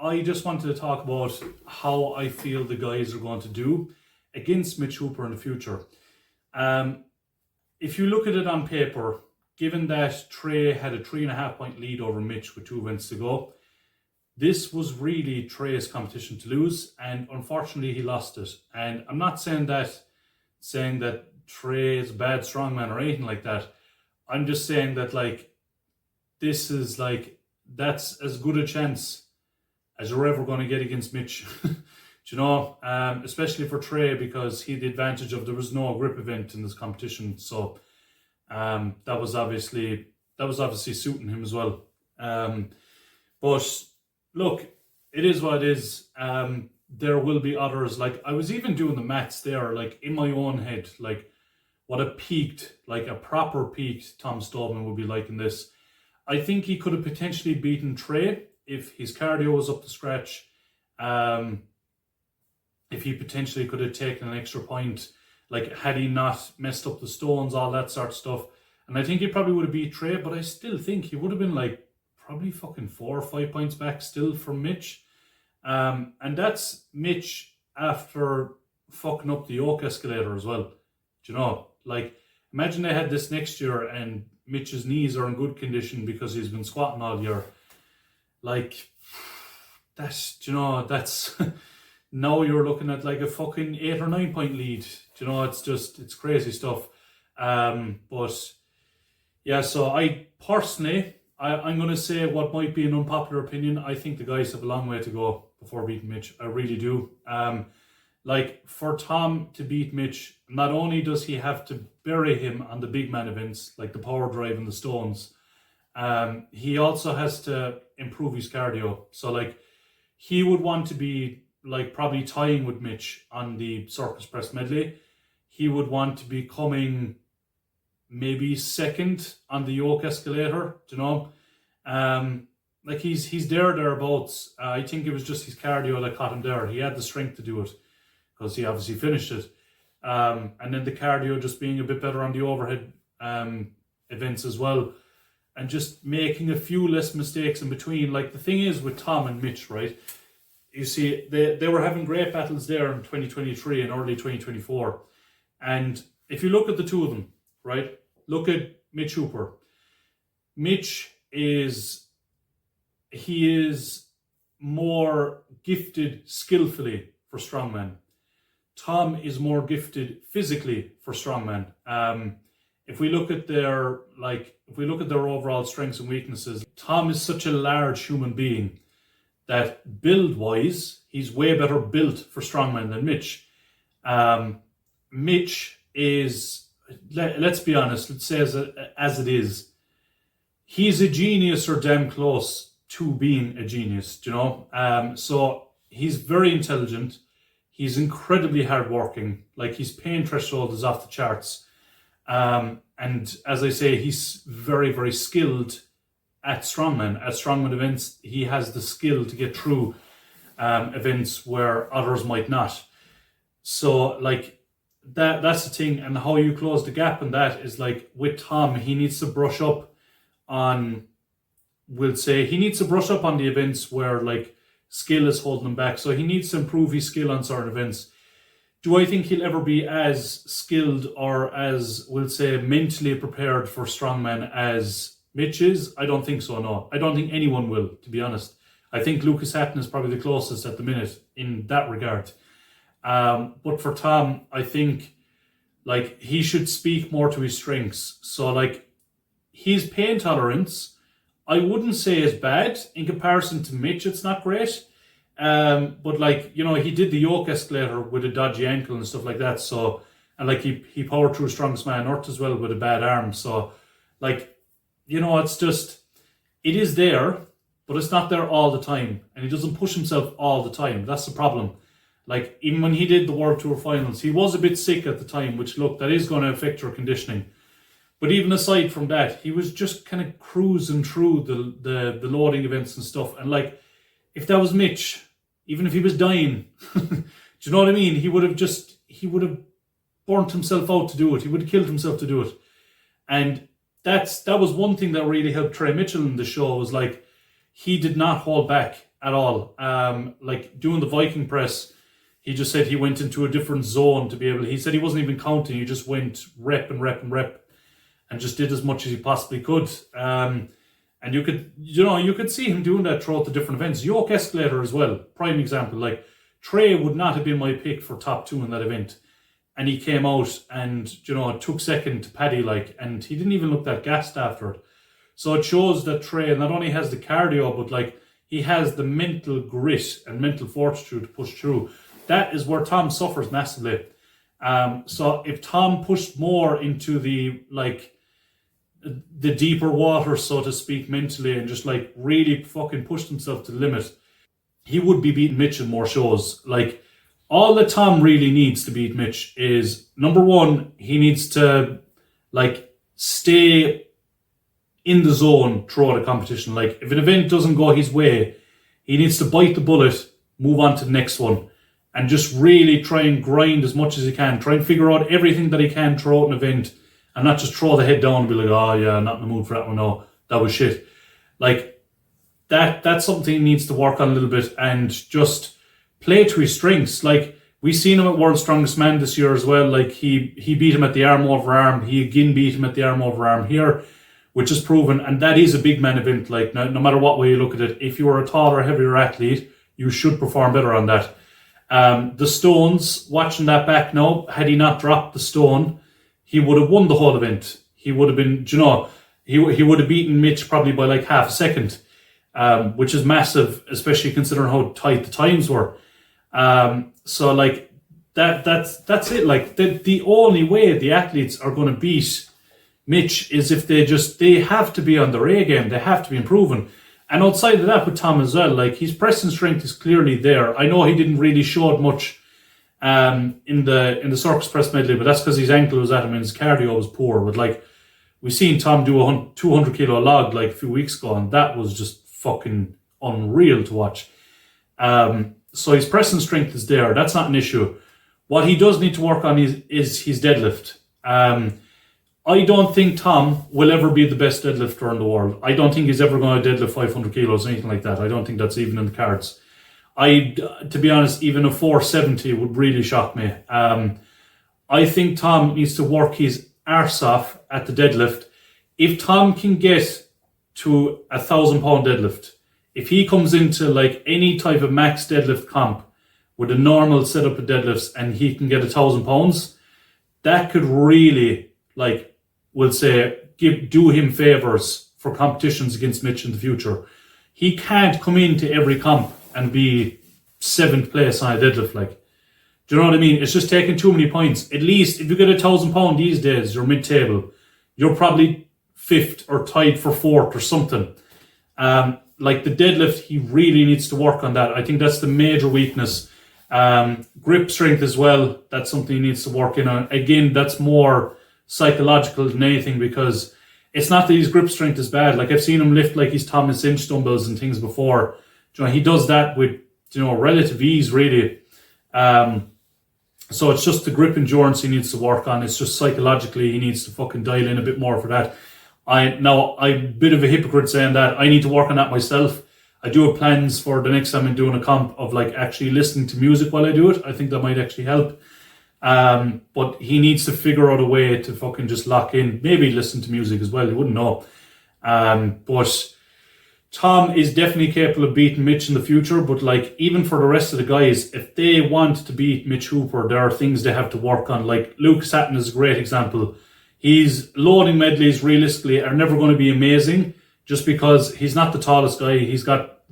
I just wanted to talk about how I feel the guys are going to do against Mitch Hooper in the future. If you look at it on paper, given that Trey had a 3.5 point lead over Mitch with 2 events to go, this was really Trey's competition to lose, and unfortunately he lost it. And I'm not saying that Trey is a bad strongman or anything like that. I'm just saying that this is that's as good a chance as you're ever going to get against Mitch. Especially for Trey, because he had the advantage of there was no grip event in this competition. So that was obviously suiting him as well. But look, it is what it is. There will be others. I was even doing the maths there, in my own head, what a proper peaked Tom Stoltman would be like in this. I think he could have potentially beaten Trey if his cardio was up to scratch. If he potentially could have taken an extra point, had he not messed up the stones, all that sort of stuff. And I think he probably would have beat Trey, but I still think he would have been probably fucking 4 or 5 points back still from Mitch. And that's Mitch after fucking up the yoke escalator as well. Imagine they had this next year and Mitch's knees are in good condition because he's been squatting all year. That's now you're looking at a fucking 8 or 9 point lead. It's crazy stuff. But yeah, so I personally, I'm going to say what might be an unpopular opinion. I think the guys have a long way to go before beating Mitch. I really do. For Tom to beat Mitch, not only does he have to bury him on the big man events, like the power drive and the stones, he also has to improve his cardio. So he would want to be probably tying with Mitch on the circus press medley. He would want to be coming maybe second on the yoke escalator, he's thereabouts. I think it was just his cardio that caught him there. He had the strength to do it because he obviously finished it. And then the cardio just being a bit better on the overhead events as well. And just making a few less mistakes in between. The thing is with Tom and Mitch, right? You see, they were having great battles there in 2023 and early 2024. And if you look at the two of them, right? Look at Mitch Hooper. Mitch is more gifted skillfully for strongman. Tom is more gifted physically for strongman. If we look at their overall strengths and weaknesses, Tom is such a large human being that build-wise, he's way better built for strongman than Mitch. Mitch is, let's be honest, let's say as it is, he's a genius or damn close to being a genius, So he's very intelligent. He's incredibly hardworking. His pain threshold is off the charts. And as I say, he's very, very skilled at strongman events. He has the skill to get through events where others might not. So that's the thing. And how you close the gap in that is with Tom, he needs to brush up on, the events where skill is holding him back. So he needs to improve his skill on certain events. Do I think he'll ever be as skilled or as, mentally prepared for strongman as Mitch is? I don't think so, no. I don't think anyone will, to be honest. I think Lucas Hatton is probably the closest at the minute in that regard. But for Tom, I think he should speak more to his strengths. So his pain tolerance, I wouldn't say is bad in comparison to Mitch. It's not great. But he did the yoke escalator with a dodgy ankle and stuff like that. So, and he powered through strongest man on earth as well with a bad arm. So, it's just, it is there, but it's not there all the time. And he doesn't push himself all the time. That's the problem. Even when he did the World Tour Finals, he was a bit sick at the time, which, that is going to affect your conditioning. But even aside from that, he was just kind of cruising through the loading events and stuff. And if that was Mitch, even if he was dying, do you know what I mean? He would have burnt himself out to do it. He would have killed himself to do it. And that was one thing that really helped Trey Mitchell in the show, was he did not hold back. at all. Like doing the Viking press, he just said he went into a different zone to be able. He said he wasn't even counting. He just went rep and rep and rep, and just did as much as he possibly could. And you could see him doing that throughout the different events. Yoke escalator as well, prime example. Like Trey would not have been my pick for top 2 in that event, and he came out and took second to Paddy, and he didn't even look that gassed after it. So it shows that Trey not only has the cardio, but he has the mental grit and mental fortitude to push through. That is where Tom suffers massively. So if Tom pushed more into the deeper water, so to speak, mentally, and just really fucking pushed himself to the limit, he would be beating Mitch in more shows. All that Tom really needs to beat Mitch is, number one, he needs to stay in the zone throughout a competition. If an event doesn't go his way, he needs to bite the bullet, move on to the next one, and just really try and grind as much as he can. Try and figure out everything that he can throughout an event, and not just throw the head down and be like, oh yeah, not in the mood for that one, no, that was shit. That's something he needs to work on a little bit, and just play to his strengths. We seen him at World's Strongest Man this year as well. He beat him at the arm over arm. He again beat him at the arm over arm here, which is proven, and that is a big man event. No matter what way you look at it, if you are a taller, heavier athlete, you should perform better on that. The stones, watching that back now, had he not dropped the stone, he would have won the whole event. He would have been, he would have beaten Mitch probably by half a second, which is massive, especially considering how tight the times were. So that's it. The only way the athletes are going to beat Mitch is if they have to be on their A game. They have to be improving. And outside of that with Tom as well, his pressing strength is clearly there. I know he didn't really show it much in the circus press medley, but that's because his ankle was at him and his cardio was poor. But we seen Tom do a 200 kilo log a few weeks ago, and that was just fucking unreal to watch. So his pressing strength is there. That's not an issue. What he does need to work on is his deadlift. I don't think Tom will ever be the best deadlifter in the world. I don't think he's ever going to deadlift 500 kilos or anything like that. I don't think that's even in the cards. To be honest, even a 470 would really shock me. I think Tom needs to work his arse off at the deadlift. If Tom can get to 1,000 pound deadlift, if he comes into any type of max deadlift comp with a normal setup of deadlifts and he can get 1,000 pounds, that could really, we'll say, do him favours for competitions against Mitch in the future. He can't come into every comp and be 7th place on a deadlift. Do you know what I mean? It's just taking too many points. At least if you get 1,000 pound these days, you're mid-table. You're probably 5th or tied for 4th or something. The deadlift, he really needs to work on that. I think that's the major weakness. Grip strength as well, that's something he needs to work in on. Again, that's more psychological than anything, because it's not that his grip strength is bad. I've seen him lift his Thomas Inch dumbbells and things before. He does that with relative ease, really. So it's just the grip endurance he needs to work on. It's just psychologically he needs to fucking dial in a bit more for that. I'm a bit of a hypocrite saying that. I need to work on that myself. I do have plans for the next time I'm doing a comp of actually listening to music while I do it. I think that might actually help. But he needs to figure out a way to fucking just lock in, maybe listen to music as well. You wouldn't know. But Tom is definitely capable of beating Mitch in the future. But even for the rest of the guys, if they want to beat Mitch Hooper, there are things they have to work on. Lucas Hatton is a great example. His loading medleys realistically are never going to be amazing, just because he's not the tallest guy. He's got,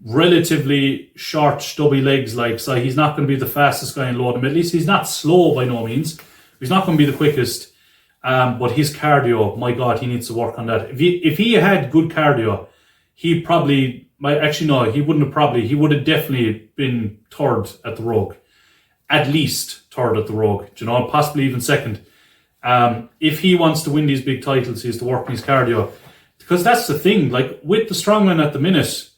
relatively short, stubby legs. So he's not going to be the fastest guy in loading medleys. He's not slow by no means. He's not going to be the quickest. But his cardio, my God, he needs to work on that. If he had good cardio, he probably he would have definitely been 3rd at the Rogue. At least 3rd at the Rogue, possibly even 2nd. If he wants to win these big titles, he has to work on his cardio. Because that's the thing, with the strongman at the minute,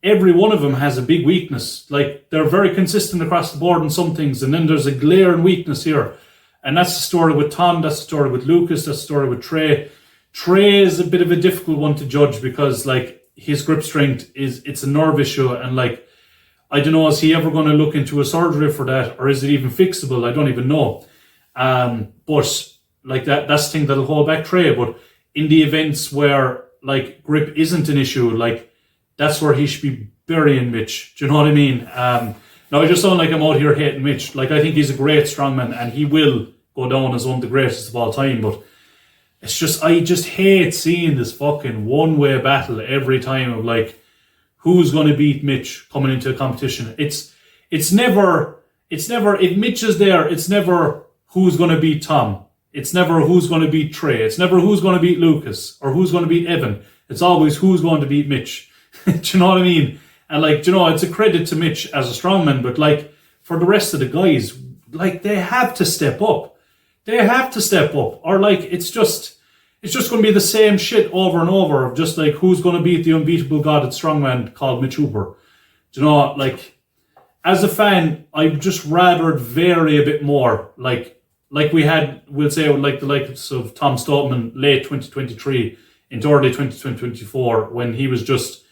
every one of them has a big weakness. They're very consistent across the board in some things, and then there's a glaring weakness here. And that's the story with Tom, that's the story with Lucas, that's the story with Trey. Trey is a bit of a difficult one to judge because his grip strength it's a nerve issue, and like, I don't know, is he ever going to look into a surgery for that, or is it even fixable? I don't even know. But like that's the thing that'll hold back Trey. But in the events where like grip isn't an issue, like that's where he should be burying Mitch. Do you know what I mean? Now I just sound like I'm out here hating Mitch. Like, I think he's a great strongman and he will go down as one of the greatest of all time. But it's just, I just hate seeing this fucking one-way battle every time of like, who's going to beat Mitch coming into a competition. It's never, if Mitch is there, it's never who's going to beat Tom. It's never who's going to beat Trey. It's never who's going to beat Lucas or who's going to beat Evan. It's always who's going to beat Mitch. Do you know what I mean? And like, you know, it's a credit to Mitch as a strongman, but like for the rest of the guys, like they have to step up. They have to step up, or like it's just going to be the same shit over and over of just like who's going to beat the unbeatable god at strongman called Mitch Hooper. Do you know, like as a fan, I'd just rather vary a bit more. Like we had, we'll say like the likes of Tom Stoltman late 2023 into early 2024 when he was just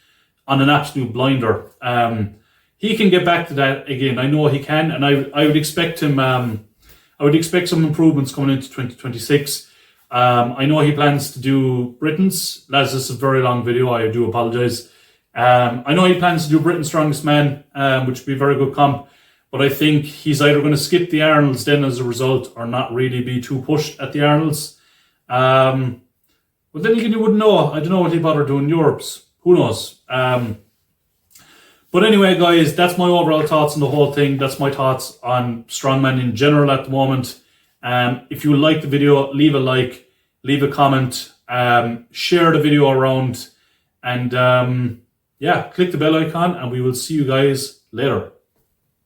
on an absolute blinder. He can get back to that again. I know he can, and I would expect him. I would expect some improvements coming into 2026. I know he plans to do Britain's. Lads, this is a very long video. I do apologise. I know he plans to do Britain's Strongest Man, which would be a very good comp. But I think he's either going to skip the Arnolds then as a result, or not really be too pushed at the Arnolds. But then again, you wouldn't know. I don't know what he bother doing Europe's. Who knows? But anyway, guys, that's my overall thoughts on the whole thing. That's my thoughts on strongman in general at the moment. If you like the video, leave a like, leave a comment, share the video around, and yeah, click the bell icon, and we will see you guys later.